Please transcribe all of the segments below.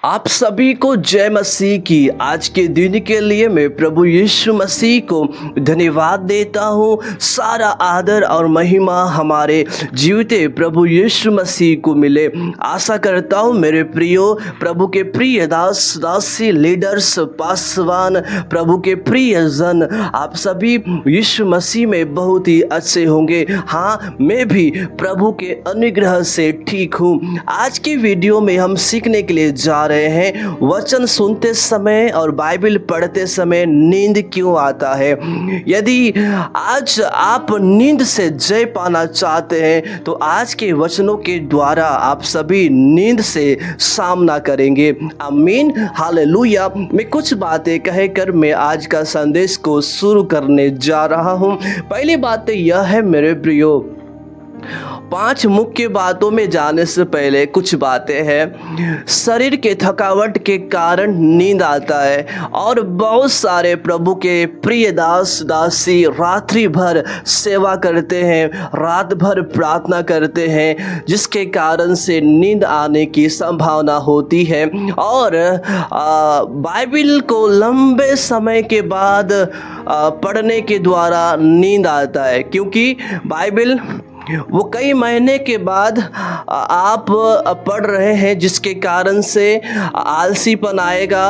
आप सभी को जय मसीह की। आज के दिन के लिए मैं प्रभु यीशु मसीह को धन्यवाद देता हूँ। सारा आदर और महिमा हमारे जीविते प्रभु यीशु मसीह को मिले। आशा करता हूँ मेरे प्रियो, प्रभु के प्रिय दासी लीडर्स, पासवान, प्रभु के प्रिय जन, आप सभी यीशु मसीह में बहुत ही अच्छे होंगे। हाँ, मैं भी प्रभु के अनुग्रह से ठीक हूँ। आज की वीडियो में हम सीखने के लिए जा रहे हैं, वचन सुनते समय और बाइबल पढ़ते समय नींद क्यों आता है। यदि आज आप नींद से जय पाना चाहते हैं तो आज के वचनों के द्वारा आप सभी नींद से सामना करेंगे। आमीन, हालेलुया। मैं कुछ बातें कहकर मैं आज का संदेश को शुरू करने जा रहा हूं। पहली बात यह है मेरे प्रियो, 5 मुख्य बातों में जाने से पहले कुछ बातें हैं। शरीर के थकावट के कारण नींद आता है और बहुत सारे प्रभु के प्रिय दास दासी रात्रि भर सेवा करते हैं, रात भर प्रार्थना करते हैं, जिसके कारण से नींद आने की संभावना होती है। और बाइबल को लंबे समय के बाद पढ़ने के द्वारा नींद आता है, क्योंकि बाइबल वो कई महीने के बाद आप पढ़ रहे हैं, जिसके कारण से आलसीपन आएगा,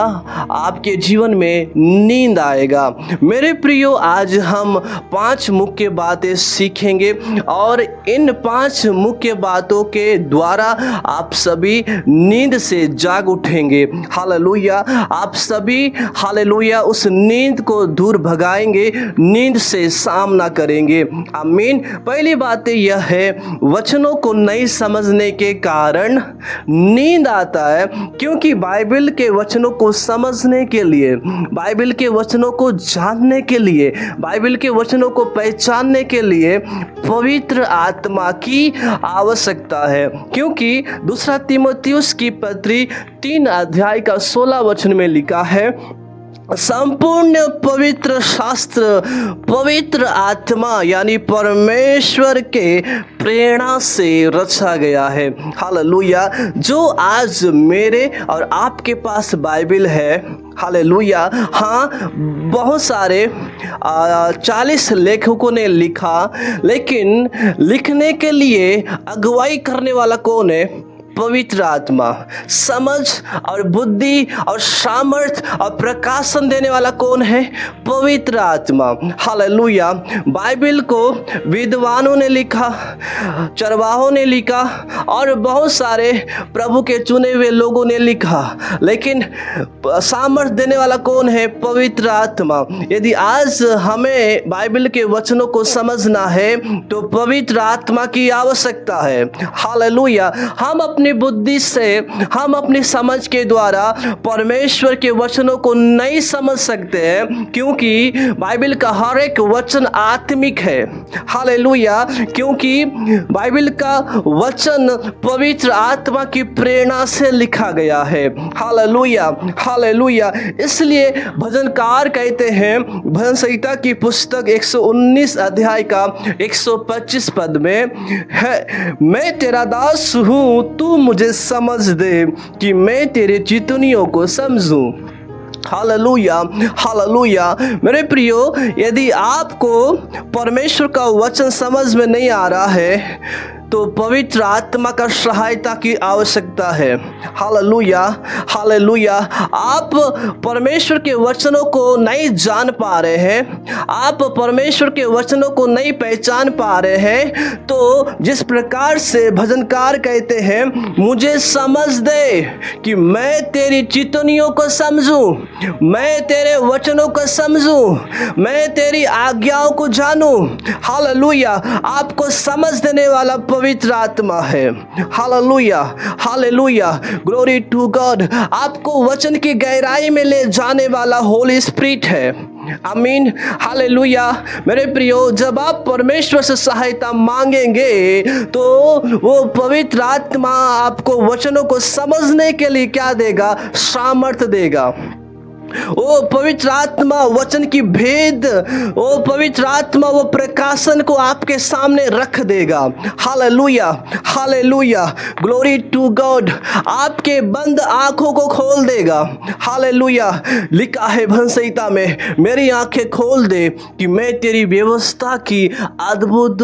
आपके जीवन में नींद आएगा। मेरे प्रियो, आज हम 5 मुख्य बातें सीखेंगे और इन 5 मुख्य बातों के द्वारा आप सभी नींद से जाग उठेंगे। हालेलुया। आप सभी हालेलुया उस नींद को दूर भगाएंगे, नींद से सामना करेंगे। आमीन। पहली बात यह है, वचनों को नहीं समझने के कारण नींद आता है, क्योंकि बाइबल के वचनों को समझने के लिए, बाइबल के वचनों को जानने के लिए, बाइबल के वचनों को पहचानने के लिए पवित्र आत्मा की आवश्यकता है। क्योंकि दूसरा तीमुथियुस की पत्री 3 अध्याय का 16 वचन में लिखा है, संपूर्ण पवित्र शास्त्र पवित्र आत्मा यानी परमेश्वर के प्रेरणा से रचा गया है। हालेलुया। जो आज मेरे और आपके पास बाइबल है, हालेलुया, हाँ, बहुत सारे 40 लेखकों ने लिखा, लेकिन लिखने के लिए अगुवाई करने वाला कौन है? पवित्र आत्मा। समझ और बुद्धि और सामर्थ और प्रकाशन देने वाला कौन है? पवित्र आत्मा। हालेलुया। बाइबल को विद्वानों ने लिखा, चरवाहों ने लिखा और बहुत सारे प्रभु के चुने हुए लोगों ने लिखा, लेकिन सामर्थ देने वाला कौन है? पवित्र आत्मा। यदि आज हमें बाइबल के वचनों को समझना है तो पवित्र आत्मा की आवश्यकता है। हालेलुया। हम अपनी बुद्धि से, हम अपनी समझ के द्वारा परमेश्वर के वचनों को नहीं समझ सकते हैं, क्योंकि बाइबल का हर एक वचन आत्मिक है। हालेलुया। क्योंकि बाइबल का वचन पवित्र आत्मा की प्रेरणा से लिखा गया है। Hallelujah, hallelujah. इसलिए भजनकार कहते हैं, भजन संहिता की पुस्तक 119 अध्याय का 125 पद में है, मैं तेरा दास हूँ, तू मुझे समझ दे कि मैं तेरे चितनियों को समझूं। Hallelujah, hallelujah. मेरे प्रियो, यदि आपको परमेश्वर का वचन समझ में नहीं आ रहा है तो पवित्र आत्मा का सहायता की आवश्यकता है। Hallelujah, hallelujah. आप परमेश्वर के वचनों को नहीं जान पा रहे हैं, आप परमेश्वर के वचनों को नहीं पहचान पा रहे हैं, तो जिस प्रकार से भजनकार कहते हैं, मुझे समझ दे कि मैं तेरी चितनियों को समझूं, मैं तेरे वचनों को समझूं, मैं तेरी आज्ञाओं को जानूं। हालेलुया। आपको समझ देने वाला पवित्र आत्मा है। Hallelujah, hallelujah. Glory to God. आपको वचन की गहराई में ले जाने वाला होली स्पिरिट है। आमीन, हालेलुया। मेरे प्रियो, जब आप परमेश्वर से सहायता मांगेंगे तो वो पवित्र आत्मा आपको वचनों को समझने के लिए क्या देगा? सामर्थ देगा। ओ पवित्र आत्मा वचन की भेद, ओ पवित्र आत्मा वो प्रकाशन को आपके सामने रख देगा। Hallelujah, hallelujah, glory to God. आपके बंद आंखों को खोल देगा। हालेलुया। लिखा है भजन संहिता में, मेरी आंखें खोल दे कि मैं तेरी व्यवस्था की अद्भुत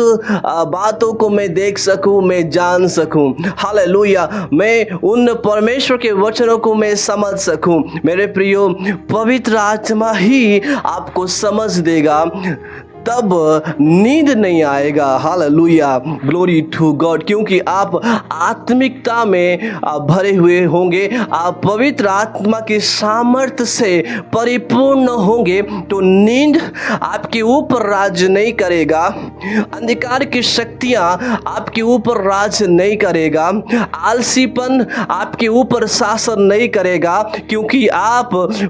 बातों को मैं देख सकूं, मैं जान सकूं। हालेलुया। मैं उन परमेश्वर के वचनों को मैं समझ सकूं। मेरे प्रियो, पवित्र आत्मा ही आपको समझ देगा, तब नींद नहीं आएगा। Hallelujah, glory to God. क्योंकि आप आत्मिकता में भरे हुए होंगे, आप पवित्र आत्मा की सामर्थ्य से परिपूर्ण होंगे, तो नींद आपके ऊपर राज नहीं करेगा, अंधकार की शक्तियां आपके ऊपर राज नहीं करेगा, आलसीपन आपके ऊपर शासन नहीं करेगा, क्योंकि आप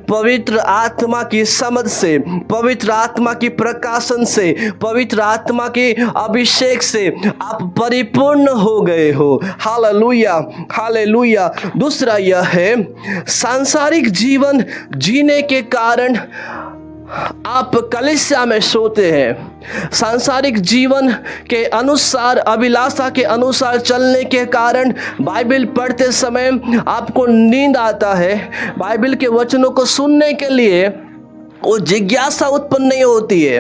पवित्र आत्मा की समझ से, पवित्र आत्मा की प्रकाशन से, पवित्र आत्मा के अभिषेक से आप परिपूर्ण हो गए हो। Hallelujah, hallelujah. दूसरा यह है, सांसारिक जीवन जीने के कारण आप कलीसिया में सोते हैं। सांसारिक जीवन के अनुसार, अभिलाषा के अनुसार चलने के कारण बाइबल पढ़ते समय आपको नींद आता है। बाइबल के वचनों को सुनने के लिए वो जिज्ञासा उत्पन्न नहीं होती है।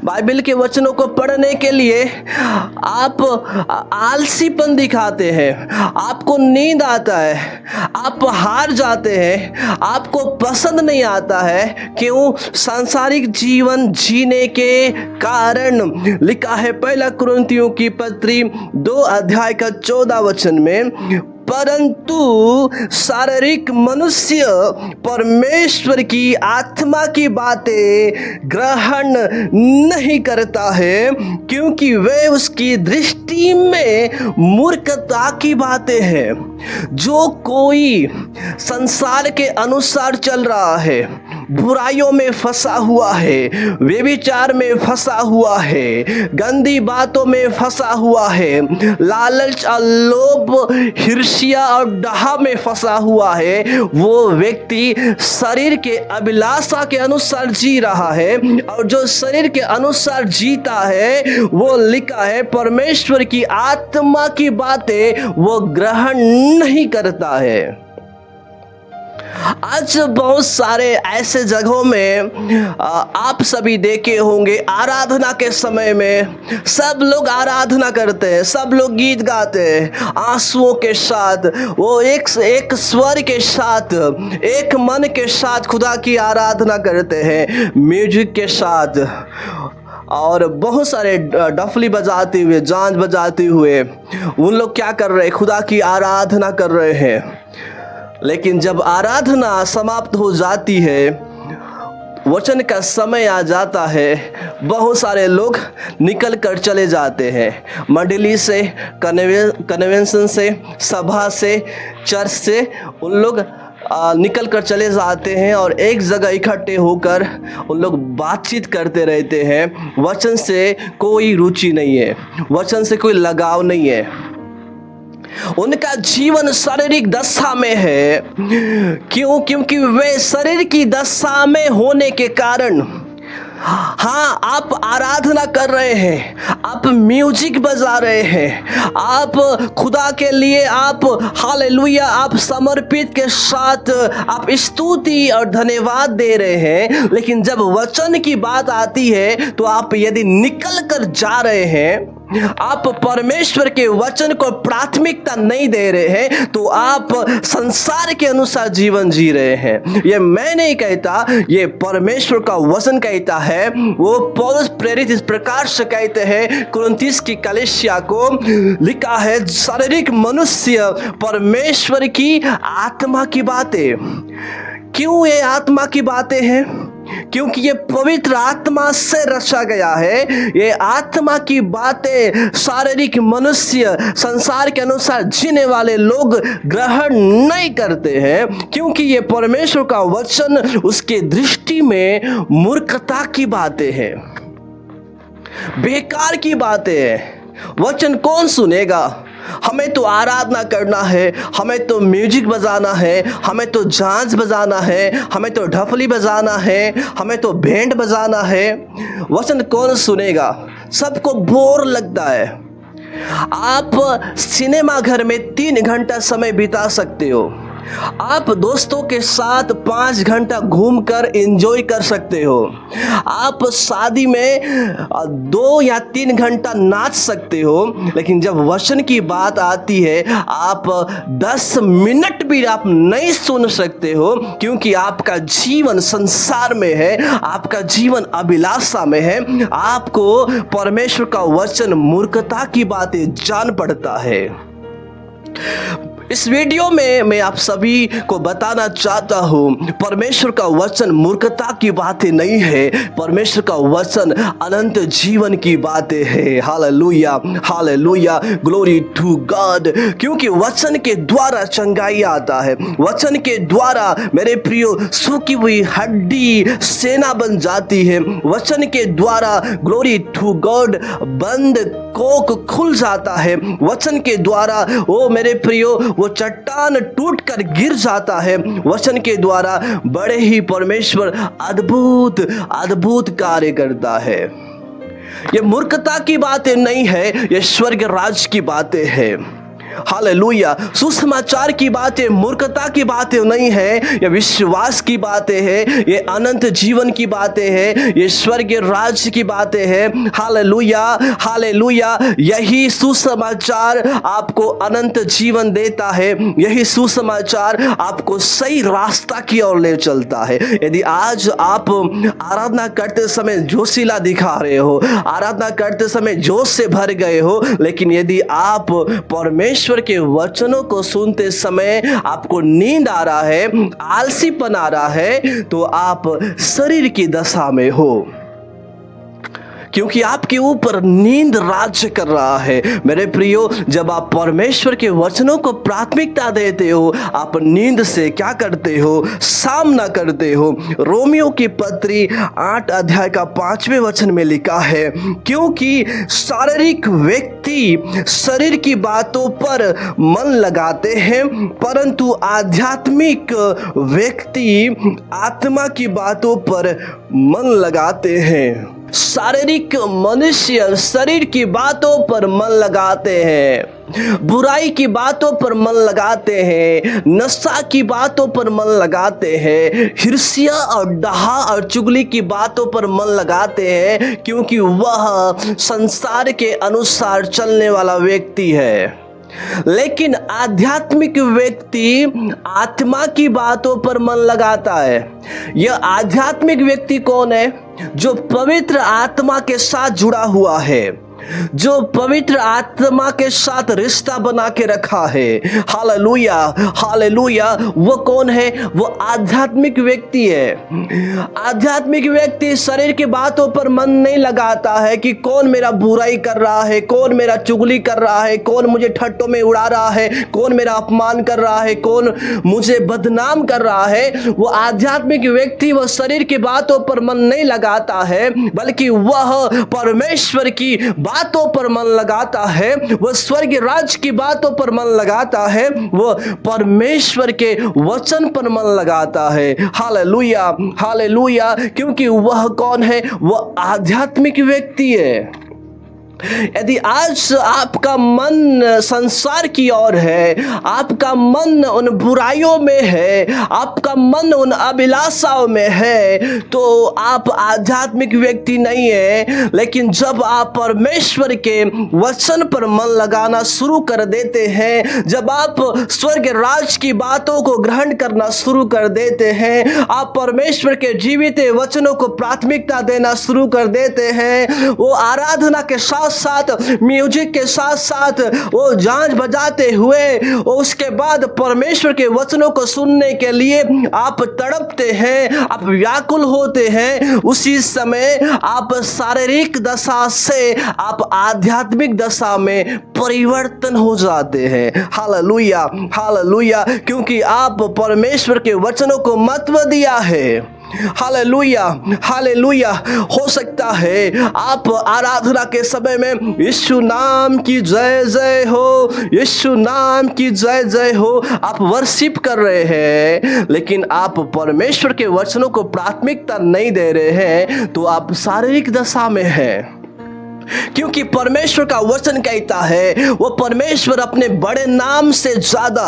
बाइबल के वचनों को पढ़ने के लिए आप आलसीपन दिखाते हैं, आपको नींद आता है, आप हार जाते हैं, आपको पसंद नहीं आता है। क्यों? सांसारिक जीवन जीने के कारण। लिखा है पहला कुरिन्थियों की पत्री 2 अध्याय का 14 वचन में, परंतु शारीरिक मनुष्य परमेश्वर की आत्मा की बातें ग्रहण नहीं करता है, क्योंकि वे उसकी दृष्टि में मूर्खता की बातें हैं। जो कोई संसार के अनुसार चल रहा है, बुराइयों में फंसा हुआ है, व्यभिचार में फंसा हुआ है, गंदी बातों में फंसा हुआ है, लालच और लोभ, हिर्ष्या और डाह में फंसा हुआ है, वो व्यक्ति शरीर के अभिलाषा के अनुसार जी रहा है। और जो शरीर के अनुसार जीता है, वो लिखा है परमेश्वर की आत्मा की बातें वो ग्रहण नहीं करता है। आज बहुत सारे ऐसे जगहों में आप सभी देखे होंगे, आराधना के समय में सब लोग आराधना करते हैं, सब लोग गीत गाते हैं आंसुओं के साथ, वो एक स्वर के साथ, एक मन के साथ खुदा की आराधना करते हैं, म्यूजिक के साथ। और बहुत सारे डफली बजाते हुए, झांझ बजाते हुए उन लोग क्या कर रहे हैं? खुदा की आराधना कर रहे हैं। लेकिन जब आराधना समाप्त हो जाती है, वचन का समय आ जाता है, बहुत सारे लोग निकल कर चले जाते हैं। मंडली से, कन्वेंशन से, सभा से, चर्च से उन लोग निकल कर चले जाते हैं और एक जगह इकट्ठे होकर उन लोग बातचीत करते रहते हैं। वचन से कोई रुचि नहीं है, वचन से कोई लगाव नहीं है। उनका जीवन शारीरिक दशा में है। क्यों? क्योंकि वे शरीर की दशा में होने के कारण, हाँ, आप आराधना कर रहे हैं, आप म्यूजिक बजा रहे हैं, आप खुदा के लिए आप हालेलुया, आप समर्पित के साथ आप स्तुति और धन्यवाद दे रहे हैं। लेकिन जब वचन की बात आती है, तो आप यदि निकल कर जा रहे हैं, आप परमेश्वर के वचन को प्राथमिकता नहीं दे रहे हैं, तो आप संसार के अनुसार जीवन जी रहे हैं। ये मैं नहीं कहता, ये परमेश्वर का वचन कहता है। वो पौलुस प्रेरित इस प्रकार से कहते हैं कुरिन्थियों की कलीसिया को, लिखा है शारीरिक मनुष्य परमेश्वर की आत्मा की बातें। क्यों ये आत्मा की बातें हैं? क्योंकि ये पवित्र आत्मा से रचा गया है। ये आत्मा की बातें शारीरिक मनुष्य, संसार के अनुसार जीने वाले लोग ग्रहण नहीं करते हैं, क्योंकि ये परमेश्वर का वचन उसके दृष्टि में मूर्खता की बातें हैं, बेकार की बातें हैं। वचन कौन सुनेगा? हमें तो आराधना करना है, हमें तो म्यूजिक बजाना है, हमें तो झांझ बजाना है, हमें तो ढफली बजाना है, हमें तो बैंड बजाना है। वचन कौन सुनेगा? सबको बोर लगता है। आप सिनेमा घर में 3 घंटा समय बिता सकते हो, आप दोस्तों के साथ 5 घंटा घूमकर एंजॉय कर सकते हो, आप शादी में 2 या 3 घंटा नाच सकते हो, लेकिन जब वचन की बात आती है आप 10 मिनट भी आप नहीं सुन सकते हो, क्योंकि आपका जीवन संसार में है, आपका जीवन अभिलाषा में है। आपको परमेश्वर का वचन मूर्खता की बातें जान पड़ता है। इस वीडियो में मैं आप सभी को बताना चाहता हूँ, परमेश्वर का वचन मूर्खता की बातें नहीं है, परमेश्वर का वचन अनंत जीवन की बातें है। Hallelujah, hallelujah, glory to God. क्योंकि वचन के द्वारा चंगाई आता है, वचन के द्वारा मेरे प्रियो सूखी हुई हड्डी सेना बन जाती है, वचन के द्वारा ग्लोरी टू गॉड बंद कोक खुल जाता है, वचन के द्वारा ओ मेरे प्रियो वो चट्टान टूट कर गिर जाता है, वचन के द्वारा बड़े ही परमेश्वर अद्भुत अद्भुत कार्य करता है। ये मूर्खता की बातें नहीं है, ये स्वर्ग राज की बातें हैं। हालेलुया। सुसमाचार की बातें मूर्खता की बातें नहीं है, ये विश्वास की बातें हैं, ये अनंत जीवन की बातें हैं, ये स्वर्ग राज्य की बातें हैं। Hallelujah, hallelujah. यही सुसमाचार आपको अनंत जीवन देता है, यही सुसमाचार आपको सही रास्ता की ओर ले चलता है। यदि आज आप आराधना करते समय जोशीला दिखा रहे हो, आराधना करते समय जोश से भर गए हो, लेकिन यदि आप परमेश्वर के वचनों को सुनते समय आपको नींद आ रहा है, आलसीपन आ रहा है, तो आप शरीर की दशा में हो, क्योंकि आपके ऊपर नींद राज्य कर रहा है। मेरे प्रियो, जब आप परमेश्वर के वचनों को प्राथमिकता देते हो, आप नींद से क्या करते हो? सामना करते हो। रोमियो की पत्री 8 अध्याय का 5वें वचन में लिखा है, क्योंकि शारीरिक व्यक्ति शरीर की बातों पर मन लगाते हैं, परंतु आध्यात्मिक व्यक्ति आत्मा की बातों पर मन लगाते हैं। शारीरिक मनुष्य शरीर की बातों पर मन लगाते हैं, बुराई की बातों पर मन लगाते हैं, नशा की बातों पर मन लगाते हैं, हिर्ष्या और डहा और चुगली की बातों पर मन लगाते हैं, क्योंकि वह संसार के अनुसार चलने वाला व्यक्ति है। लेकिन आध्यात्मिक व्यक्ति आत्मा की बातों पर मन लगाता है। यह आध्यात्मिक व्यक्ति कौन है? जो पवित्र आत्मा के साथ जुड़ा हुआ है, जो पवित्र आत्मा के साथ रिश्ता बना के रखा है। Hallelujah, hallelujah. वो कौन है? वो आध्यात्मिक व्यक्ति है। आध्यात्मिक व्यक्ति शरीर की बातों पर मन नहीं लगाता है कि कौन मेरा बुराई कर रहा है, कौन मेरा चुगली कर रहा है, कौन मुझे ठट्टों में उड़ा रहा है, कौन मेरा अपमान कर रहा है, कौन मुझे बदनाम कर रहा है। वो आध्यात्मिक व्यक्ति वो शरीर की बातों पर मन नहीं लगाता है, बल्कि वह परमेश्वर की बातों पर मन लगाता है, वह स्वर्ग राज की बातों पर मन लगाता है, वह परमेश्वर के वचन पर मन लगाता है। Hallelujah, hallelujah. क्योंकि वह कौन है? वह आध्यात्मिक व्यक्ति है। यदि आज आपका मन संसार की ओर है, आपका मन उन बुराइयों में है, आपका मन उन अभिलाषाओं में है, तो आप आध्यात्मिक व्यक्ति नहीं है। लेकिन जब आप परमेश्वर के वचन पर मन लगाना शुरू कर देते हैं, जब आप स्वर्ग राज की बातों को ग्रहण करना शुरू कर देते हैं, आप परमेश्वर के जीवित वचनों को प्राथमिकता देना शुरू कर देते हैं, वो आराधना के साथ साथ म्यूजिक के साथ साथ वो झांझ बजाते हुए उसके बाद परमेश्वर के वचनों को सुनने के लिए आप तड़पते हैं, आप व्याकुल होते हैं, उसी समय आप शारीरिक दशा से आप आध्यात्मिक दशा में परिवर्तन हो जाते हैं। Hallelujah, hallelujah. क्योंकि आप परमेश्वर के वचनों को महत्व दिया है। Hallelujah, hallelujah. हो सकता है आप आराधना के समय में यीशु नाम की जय जय हो, यीशु नाम की जय जय हो, आप वर्शिप कर रहे हैं, लेकिन आप परमेश्वर के वचनों को प्राथमिकता नहीं दे रहे हैं, तो आप शारीरिक दशा में हैं। क्योंकि परमेश्वर का वचन कहता है वो परमेश्वर अपने बड़े नाम से ज्यादा,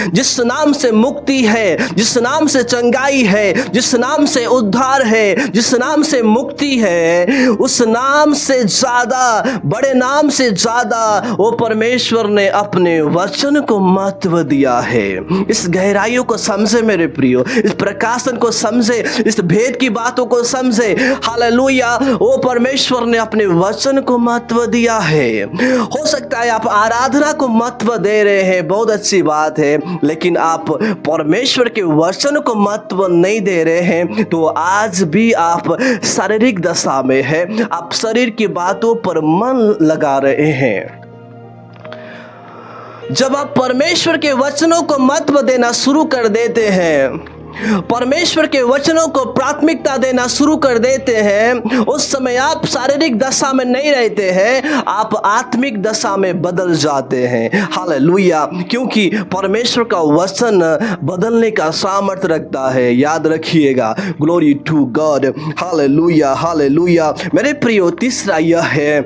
जिस नाम से मुक्ति है, जिस नाम से चंगाई है, जिस नाम से उद्धार है, जिस नाम से मुक्ति है, उस नाम से ज्यादा, बड़े नाम से ज्यादा वो परमेश्वर ने अपने वचन को महत्व दिया है। इस गहराइयों को समझे मेरे प्रियो, इस प्रकाशन को समझे, इस भेद की बातों को समझे। हालेलुया। वो परमेश्वर ने अपने वचन को महत्व दिया है। हो सकता है आप आराधना को महत्व दे रहे हैं, बहुत अच्छी बात है, लेकिन आप परमेश्वर के वचन को महत्व नहीं दे रहे हैं, तो आज भी आप शारीरिक दशा में हैं, आप शरीर की बातों पर मन लगा रहे हैं। जब आप परमेश्वर के वचनों को महत्व देना शुरू कर देते हैं, परमेश्वर के वचनों को प्राथमिकता देना शुरू कर देते हैं, उस समय आप शारीरिक दशा में नहीं रहते हैं, आप आत्मिक दशा में बदल जाते हैं। हालेलुया। क्योंकि परमेश्वर का वचन बदलने का सामर्थ्य रखता है, याद रखिएगा। Glory to God. Hallelujah, hallelujah. मेरे प्रियो, तीसरा यह है,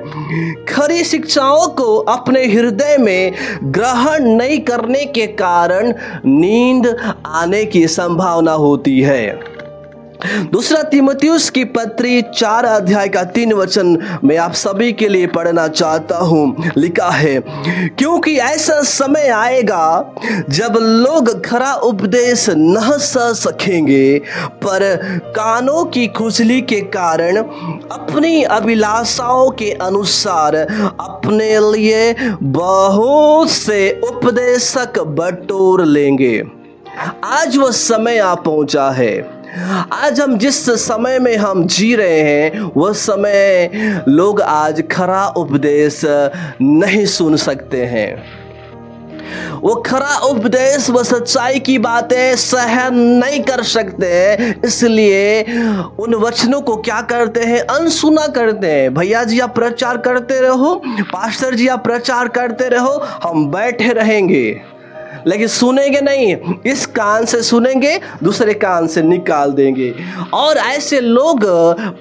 खरी शिक्षाओं को अपने हृदय में ग्रहण नहीं करने के कारण नींद आने की संभावना होती है। दूसरा तीमुथियुस की पत्री 4 अध्याय का 3 वचन मैं आप सभी के लिए पढ़ना चाहता हूं। लिखा है, क्योंकि ऐसा समय आएगा जब लोग खरा उपदेश न सह सकेंगे, पर कानों की खुजली के कारण अपनी अभिलाषाओं के अनुसार अपने लिए बहुत से उपदेशक बटोर लेंगे। आज वो समय आ पहुंचा है। आज हम जिस समय में हम जी रहे हैं, वह समय लोग आज खरा उपदेश नहीं सुन सकते हैं। वो खरा उपदेश, वो सच्चाई की बातें सहन नहीं कर सकते हैं, इसलिए उन वचनों को क्या करते हैं, अनसुना करते हैं। भैया जी आप प्रचार करते रहो, पास्टर जी आप प्रचार करते रहो, हम बैठे रहेंगे, लेकिन सुनेंगे नहीं। इस कान से सुनेंगे, दूसरे कान से निकाल देंगे। और ऐसे लोग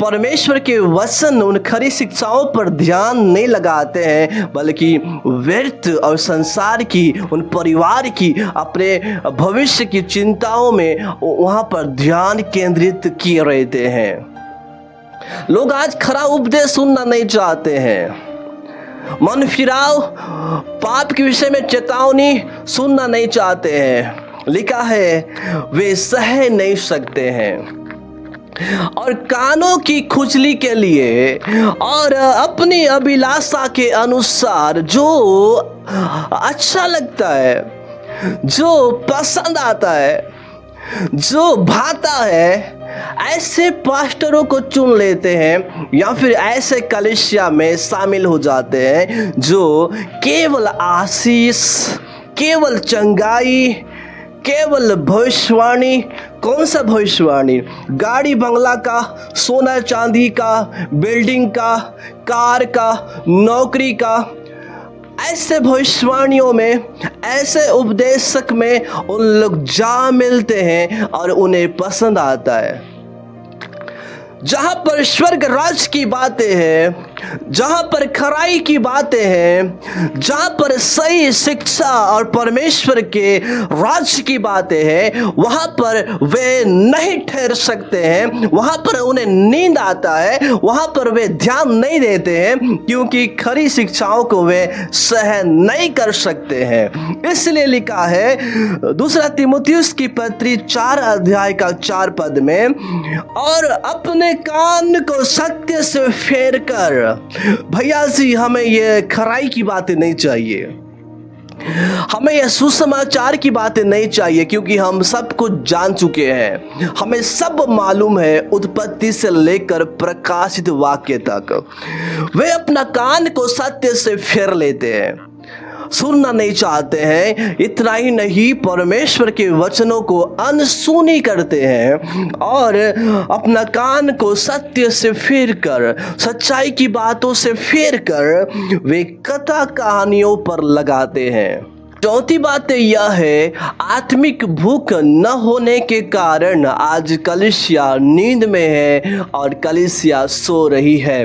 परमेश्वर के वचन, उन खरी शिक्षाओं पर ध्यान नहीं लगाते हैं, बल्कि व्यर्थ और संसार की, उन परिवार की, अपने भविष्य की चिंताओं में वहाँ पर ध्यान केंद्रित किए रहते हैं। लोग आज खरा उपदेश सुनना नहीं चाहते हैं। मन फिराव, पाप के विषय में चेतावनी सुनना नहीं चाहते हैं। लिखा है वे सह नहीं सकते हैं, और कानों की खुजली के लिए और अपनी अभिलाषा के अनुसार जो अच्छा लगता है, जो पसंद आता है, जो भाता है, ऐसे पास्टरों को चुन लेते हैं, या फिर ऐसे कलीसिया में शामिल हो जाते हैं जो केवल आशीष, केवल चंगाई, केवल भविष्यवाणी। कौन सा भविष्यवाणी? गाड़ी बंगला का, सोना चांदी का, बिल्डिंग का, कार का, नौकरी का। ऐसे भविष्यवाणियों में, ऐसे उपदेशक में उन लोग जा मिलते हैं और उन्हें पसंद आता है। जहां पर स्वर्ग राज की बातें हैं, जहां पर खराई की बातें हैं, जहां पर सही शिक्षा और परमेश्वर के राज की बातें हैं, वहां पर वे नहीं ठहर सकते हैं, वहां पर उन्हें नींद आता है, वहां पर वे ध्यान नहीं देते हैं, क्योंकि खरी शिक्षाओं को वे सहन नहीं कर सकते हैं। इसलिए लिखा है दूसरा तीमुथियुस की पत्री 4 अध्याय का 4 पद में, और अपने कान को सत्य से फेर कर। भैया जी हमें ये खराई की बातें नहीं चाहिए, हमें यह सुसमाचार की बातें नहीं चाहिए, क्योंकि हम सब कुछ जान चुके हैं, हमें सब मालूम है, उत्पत्ति से लेकर प्रकाशित वाक्य तक। वे अपना कान को सत्य से फेर लेते हैं। सुनना नहीं चाहते हैं। इतना ही नहीं, परमेश्वर के वचनों को अनसुनी करते हैं और अपना कान को सत्य से फेर कर, सच्चाई की बातों से फेर कर वे कथा कहानियों पर लगाते हैं। चौथी बात यह है, आत्मिक भूख न होने के कारण आज कलीसिया नींद में है और कलीसिया सो रही है।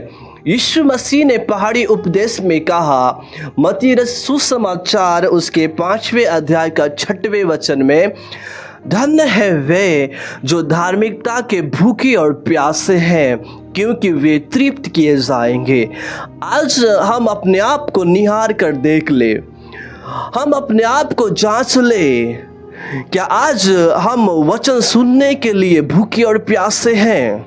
यीशु मसीह ने पहाड़ी उपदेश में कहा, मत्ती सुसमाचार उसके 5वें अध्याय का 6वें वचन में, धन्य है वे जो धार्मिकता के भूखे और प्यासे हैं, क्योंकि वे तृप्त किए जाएंगे। आज हम अपने आप को निहार कर देख ले, हम अपने आप को जांच ले, क्या आज हम वचन सुनने के लिए भूखे और प्यासे हैं?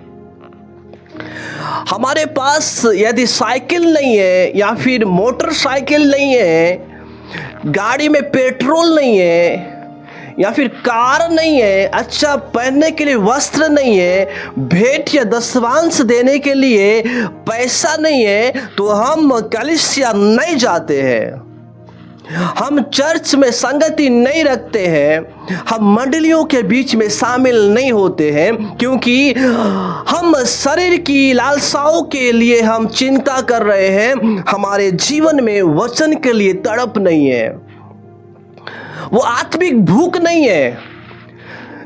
हमारे पास यदि साइकिल नहीं है या फिर मोटरसाइकिल नहीं है, गाड़ी में पेट्रोल नहीं है या फिर कार नहीं है, अच्छा पहनने के लिए वस्त्र नहीं है, भेंट या दशवांश देने के लिए पैसा नहीं है, तो हम कलीसिया नहीं जाते हैं, हम चर्च में संगति नहीं रखते हैं, हम मंडलियों के बीच में शामिल नहीं होते हैं, क्योंकि हम शरीर की लालसाओं के लिए हम चिंता कर रहे हैं, हमारे जीवन में वचन के लिए तड़प नहीं है, वो आत्मिक भूख नहीं है।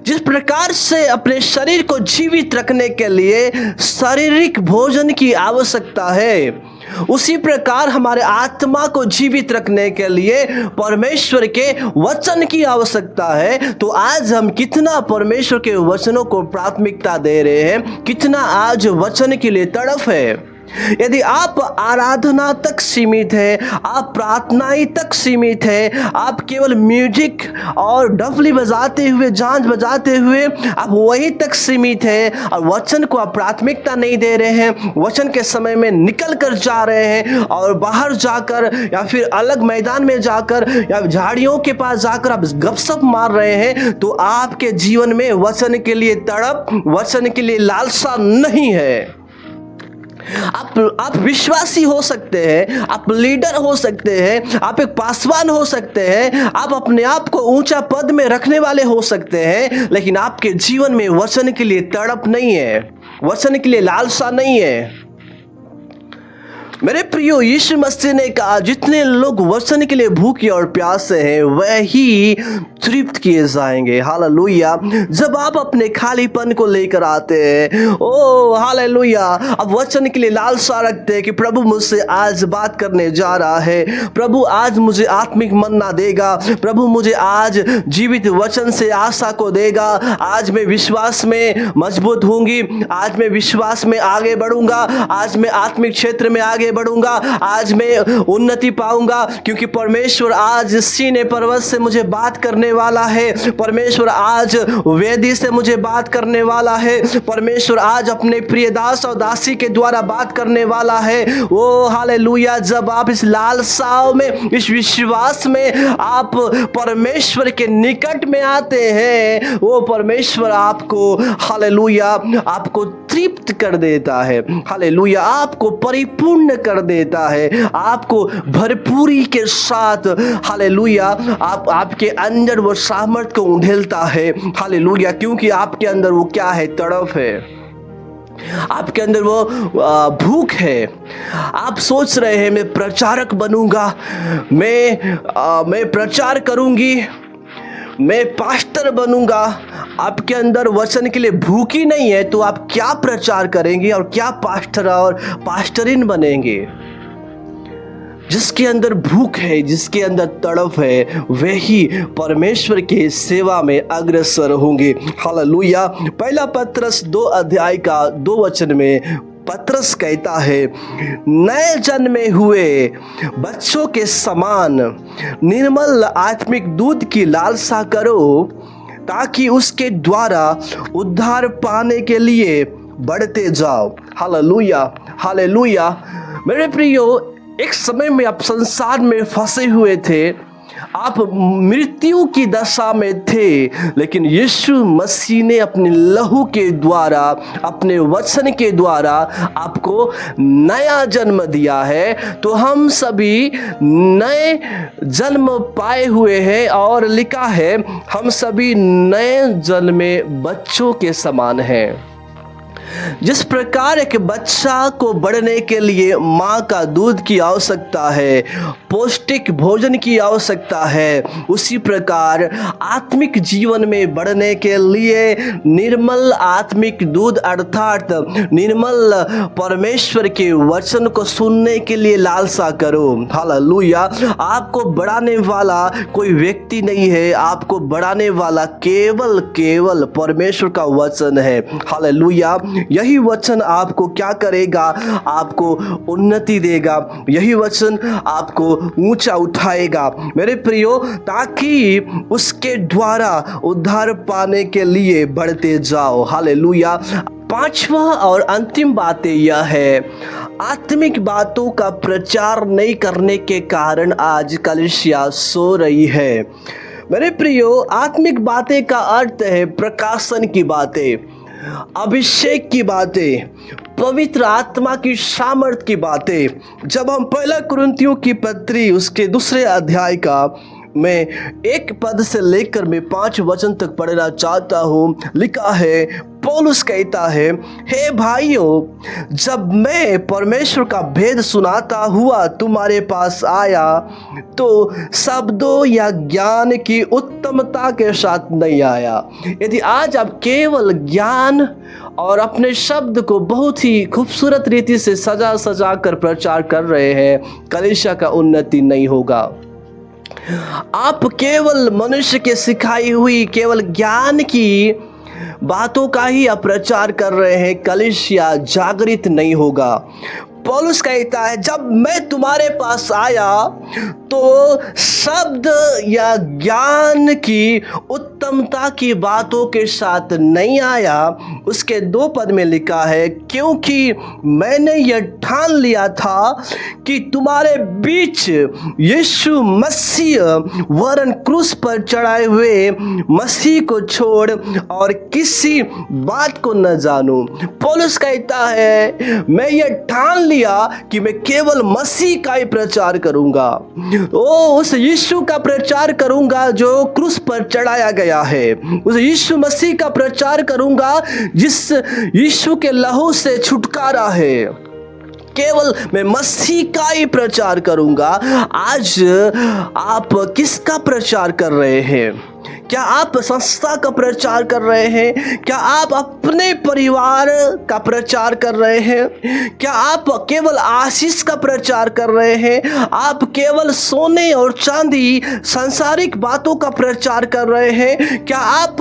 जिस प्रकार से अपने शरीर को जीवित रखने के लिए शारीरिक भोजन की आवश्यकता है, उसी प्रकार हमारे आत्मा को जीवित रखने के लिए परमेश्वर के वचन की आवश्यकता है। तो आज हम कितना परमेश्वर के वचनों को प्राथमिकता दे रहे हैं, कितना आज वचन के लिए तड़फ है। यदि आप आराधना तक सीमित है, आप प्रार्थनाएं तक सीमित है, आप केवल म्यूजिक और डफली बजाते हुए, झांझ बजाते हुए आप वहीं तक सीमित है और वचन को आप प्राथमिकता नहीं दे रहे हैं, वचन के समय में निकल कर जा रहे हैं और बाहर जाकर या फिर अलग मैदान में जाकर या झाड़ियों के पास जाकर आप गपशप मार रहे हैं, तो आपके जीवन में वचन के लिए तड़प, वचन के लिए लालसा नहीं है। आप विश्वासी हो सकते हैं, आप लीडर हो सकते हैं, आप एक पासवान हो सकते हैं, आप अपने आप को ऊंचा पद में रखने वाले हो सकते हैं, लेकिन आपके जीवन में वचन के लिए तड़प नहीं है, वचन के लिए लालसा नहीं है। मेरे प्रियो, यीशु मसीह ने कहा, जितने लोग वचन के लिए भूखे और प्यासे हैं वही तृप्त किए जाएंगे। हालेलुया। जब आप अपने खालीपन को लेकर आते हैं, ओ हालेलुया, अब वचन के लिए लालसा रखते हैं कि प्रभु मुझसे आज बात करने जा रहा है, प्रभु आज मुझे आत्मिक मन्ना देगा, प्रभु मुझे आज जीवित वचन से आशा को देगा, आज मैं विश्वास में मजबूत होंगी, आज मैं विश्वास में आगे बढ़ूंगा, आज मैं आत्मिक क्षेत्र में आगे बढ़ूंगा, आज मैं उन्नति पाऊंगा, क्योंकि परमेश्वर आज सीने पर्वत से मुझे बात करने वाला है, परमेश्वर आज वेदी से मुझे बात करने वाला है, परमेश्वर आज अपने प्रिय दास और दासी के द्वारा बात करने वाला है। ओ हालेलुया। जब आप इस लालसाओं में, इस विश्वास में आप परमेश्वर के निकट में आते हैं, वो परमेश्वर आपको हालेलुया आपको तृप्त कर देता है, हालेलुया आपको परिपूर्ण कर देता है, आपको भरपूरी के साथ हालेलुया आपके अंदर वो सामर्थ को उंडेलता है, हालेलुया, क्योंकि आपके अंदर वो क्या है, तड़फ है, आपके अंदर वो भूख है। आप सोच रहे हैं मैं प्रचारक बनूंगा, मैं प्रचार करूंगी, मैं पास्टर बनूंगा। आपके अंदर वचन के लिए भूख ही नहीं है तो आप क्या प्रचार करेंगे और क्या पास्टर और पास्टरिन बनेंगे? जिसके अंदर भूख है, जिसके अंदर तड़प है, वही परमेश्वर की सेवा में अग्रसर होंगे। हालेलुया। पहला पत्रस 2 अध्याय का 2 वचन में पत्रस कहता है, नए जन्मे हुए बच्चों के समान निर्मल आत्मिक दूध की लालसा करो, ताकि उसके द्वारा उद्धार पाने के लिए बढ़ते जाओ। Hallelujah, hallelujah. मेरे प्रियो, एक समय में आप संसार में फंसे हुए थे, आप मृत्यु की दशा में थे, लेकिन यीशु मसीह ने अपने लहू के द्वारा, अपने वचन के द्वारा आपको नया जन्म दिया है। तो हम सभी नए जन्म पाए हुए हैं और लिखा है हम सभी नए जन्मे बच्चों के समान हैं। जिस प्रकार एक बच्चा को बढ़ने के लिए माँ का दूध की आवश्यकता है, पौष्टिक भोजन की आवश्यकता है, उसी प्रकार आत्मिक जीवन में बढ़ने के लिए निर्मल आत्मिक दूध अर्थात निर्मल परमेश्वर के वचन को सुनने के लिए लालसा करो। हालेलुया। आपको बढ़ाने वाला कोई व्यक्ति नहीं है, आपको बढ़ाने वाला केवल परमेश्वर का वचन है। हालेलुया। यही वचन आपको क्या करेगा? आपको उन्नति देगा। यही वचन आपको ऊंचा उठाएगा मेरे प्रियो, ताकि उसके द्वारा उद्धार पाने के लिए बढ़ते जाओ। हालेलुया। पांचवा और अंतिम बात यह है, आत्मिक बातों का प्रचार नहीं करने के कारण आज कलीसिया सो रही है। मेरे प्रियो, आत्मिक बातें का अर्थ है प्रकाशन की बातें, अभिषेक की बातें, पवित्र आत्मा की सामर्थ की बातें। जब हम पहला कुरिन्थियों की पत्री उसके 2 अध्याय का मैं 1 पद से लेकर मैं 5 वचन तक पढ़ना चाहता हूँ। लिखा है, पौलुस कहता है, हे भाइयों, जब मैं परमेश्वर का भेद सुनाता हुआ तुम्हारे पास आया तो शब्दों या ज्ञान की उत्तमता के साथ नहीं आया। यदि आज आप केवल ज्ञान और अपने शब्द को बहुत ही खूबसूरत रीति से सजा कर प्रचार कर रहे हैं, कलीसिया का उन्नति नहीं होगा। आप केवल मनुष्य के सिखाई हुई केवल ज्ञान की बातों का ही आप प्रचार कर रहे हैं, कलीसिया जागृत नहीं होगा। पौलुस कहता है, जब मैं तुम्हारे पास आया तो शब्द या ज्ञान की उत्तमता की बातों के साथ नहीं आया। उसके 2 पद में लिखा है, क्योंकि मैंने यह ठान लिया था कि तुम्हारे बीच यीशु मसीह वरन क्रूस पर चढ़ाए हुए मसीह को छोड़ और किसी बात को न जानूं। पौलुस कहता है, मैं यह ठान लिया कि मैं केवल मसीह का ही प्रचार करूंगा, उस यीशु का प्रचार करूंगा जो क्रूस पर चढ़ाया गया है, उस यीशु मसीह का प्रचार करूंगा जिस यीशु के लहू से छुटकारा है। केवल मैं मसीह का ही प्रचार करूंगा। आज आप किसका प्रचार कर रहे हैं? क्या आप संस्था का प्रचार कर रहे हैं? क्या आप अपने परिवार का प्रचार कर रहे हैं? क्या आप केवल आशीष का प्रचार कर रहे हैं? आप केवल सोने और चांदी सांसारिक बातों का प्रचार कर रहे हैं? क्या आप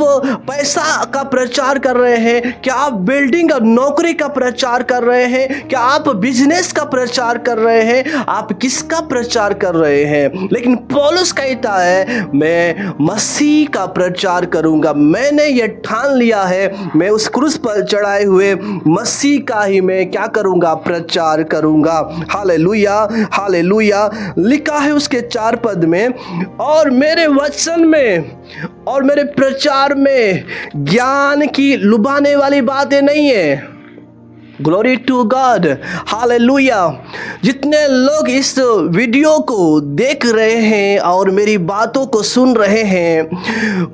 पैसा का प्रचार कर रहे हैं? क्या आप बिल्डिंग और नौकरी का प्रचार कर रहे हैं? क्या आप बिजनेस का प्रचार कर रहे हैं? आप किसका प्रचार कर रहे हैं? लेकिन पौलुस कहता है, मैं मसीह का प्रचार करूंगा। मैंने ये ठान लिया है, मैं उस क्रूस पर चढ़ाए हुए मसीह का ही मैं क्या करूंगा? प्रचार करूंगा। Hallelujah, hallelujah. लिखा है उसके 4 पद में, और मेरे वचन में और मेरे प्रचार में ज्ञान की लुभाने वाली बातें नहीं है। Glory to God, hallelujah. जितने लोग इस वीडियो को देख रहे हैं और मेरी बातों को सुन रहे हैं,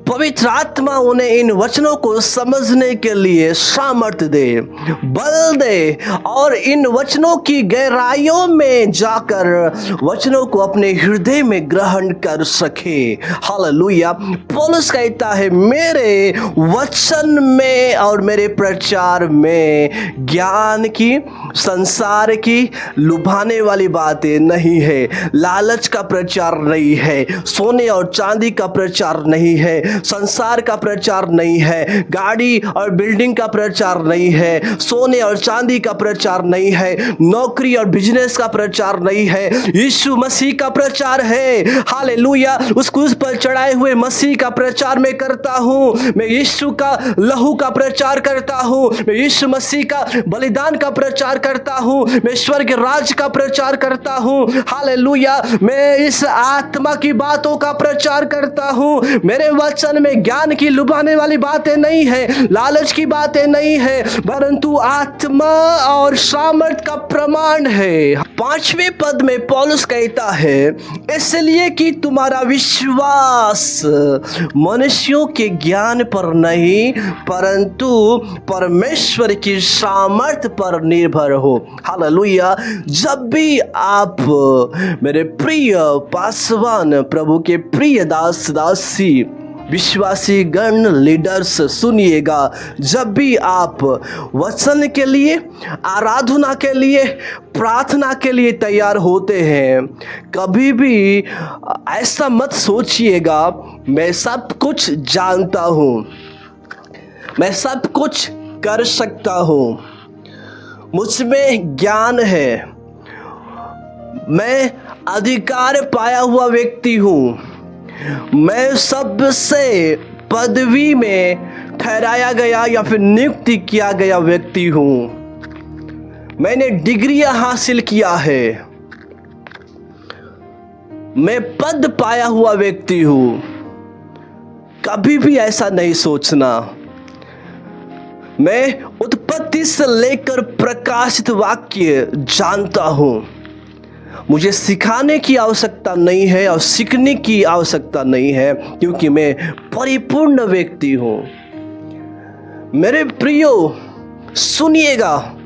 पवित्र आत्मा उन्हें इन वचनों को समझने के लिए सामर्थ दे, बल दे, और इन वचनों की गहराइयों में जाकर वचनों को अपने हृदय में ग्रहण कर सके। हालेलुया। पौलुस कहता है, मेरे वचन में और मेरे प्रचार में ज्ञान की, संसार की लुभाने वाली बातें नहीं है, लालच का प्रचार नहीं है, सोने और चांदी का प्रचार नहीं है, संसार का प्रचार नहीं है, गाड़ी और बिल्डिंग का प्रचार नहीं है, सोने और चांदी का प्रचार नहीं है, नौकरी और बिजनेस का प्रचार नहीं है, यीशु मसीह का प्रचार है। हालेलुया। उस क्रूस पर चढ़ाए हुए मसीह का प्रचार मैं करता हूं। मैं यीशु का लहू का प्रचार करता हूं। मैं यीशु मसीह का बलिदान का प्रचार करता हूँ, मैं स्वर्ग राज्य का प्रचार करता हूँ। हालेलुया। मैं इस आत्मा की बातों का प्रचार करता हूँ। मेरे वचन में ज्ञान की लुभाने वाली बातें नहीं है, लालच की बातें नहीं है, परंतु आत्मा और सामर्थ का प्रमाण है। 5वें पद में पौलुस कहता है, इसलिए कि तुम्हारा विश्वास मनुष्यों के ज्ञान पर नहीं परंतु परमेश्वर की सामर्थ पर निर्भर हो। हालेलुया। जब भी आप मेरे प्रिय पासवान, प्रभु के प्रिय दास दासी, विश्वासी गण लीडर्स सुनिएगा, जब भी आप वचन के लिए, आराधना के लिए, प्रार्थना के लिए तैयार होते हैं, कभी भी ऐसा मत सोचिएगा मैं सब कुछ जानता हूँ, मैं सब कुछ कर सकता हूँ, मुझ में ज्ञान है, मैं अधिकार पाया हुआ व्यक्ति हूँ, मैं सबसे पदवी में ठहराया गया या फिर नियुक्ति किया गया व्यक्ति हूँ, मैंने डिग्रियां हासिल किया है, मैं पद पाया हुआ व्यक्ति हूँ। कभी भी ऐसा नहीं सोचना। मैं उत्पत्ति से लेकर प्रकाशित वाक्य जानता हूँ, मुझे सिखाने की आवश्यकता नहीं है और सीखने की आवश्यकता नहीं है, क्योंकि मैं परिपूर्ण व्यक्ति हूँ। मेरे प्रियो सुनिएगा,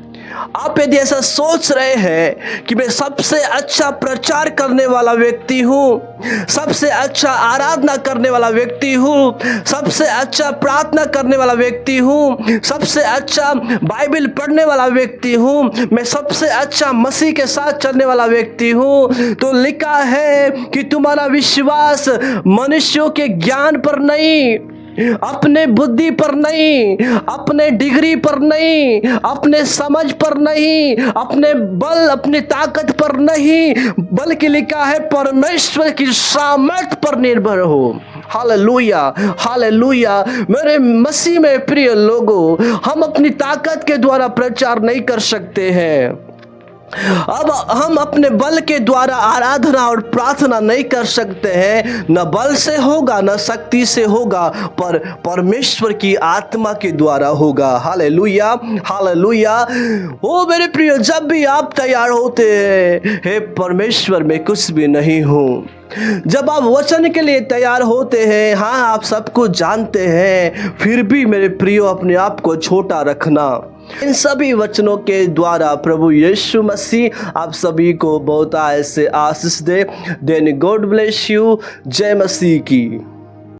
आप यदि ऐसा सोच रहे हैं कि मैं सबसे अच्छा प्रचार करने वाला व्यक्ति हूँ, सबसे अच्छा आराधना करने वाला व्यक्ति हूँ, सबसे अच्छा प्रार्थना करने वाला व्यक्ति हूँ, सबसे अच्छा बाइबल पढ़ने वाला व्यक्ति हूँ, मैं सबसे अच्छा मसीह के साथ चलने वाला व्यक्ति हूँ, तो लिखा है कि तुम्हारा विश्वास मनुष्यों के ज्ञान पर नहीं, अपने बुद्धि पर नहीं, अपने डिग्री पर नहीं, अपने समझ पर नहीं, अपने बल, अपनी ताकत पर नहीं, बल्कि लिखा है परमेश्वर की सामर्थ पर निर्भर हो। Hallelujah, hallelujah. मेरे मसीह में प्रिय लोगों, हम अपनी ताकत के द्वारा प्रचार नहीं कर सकते हैं, अब हम अपने बल के द्वारा आराधना और प्रार्थना नहीं कर सकते हैं। न बल से होगा, न शक्ति से होगा, पर परमेश्वर की आत्मा के द्वारा होगा। Hallelujah, hallelujah. ओ मेरे प्रिय, जब भी आप तैयार होते हैं, हे परमेश्वर मैं कुछ भी नहीं हूँ, जब आप वचन के लिए तैयार होते हैं, हाँ आप सब कुछ जानते हैं, फिर भी मेरे प्रियो अपने आप को छोटा रखना। इन सभी वचनों के द्वारा प्रभु यीशु मसीह आप सभी को बहुत ऐसे आशीष दे। Then God bless you. जय मसीह की।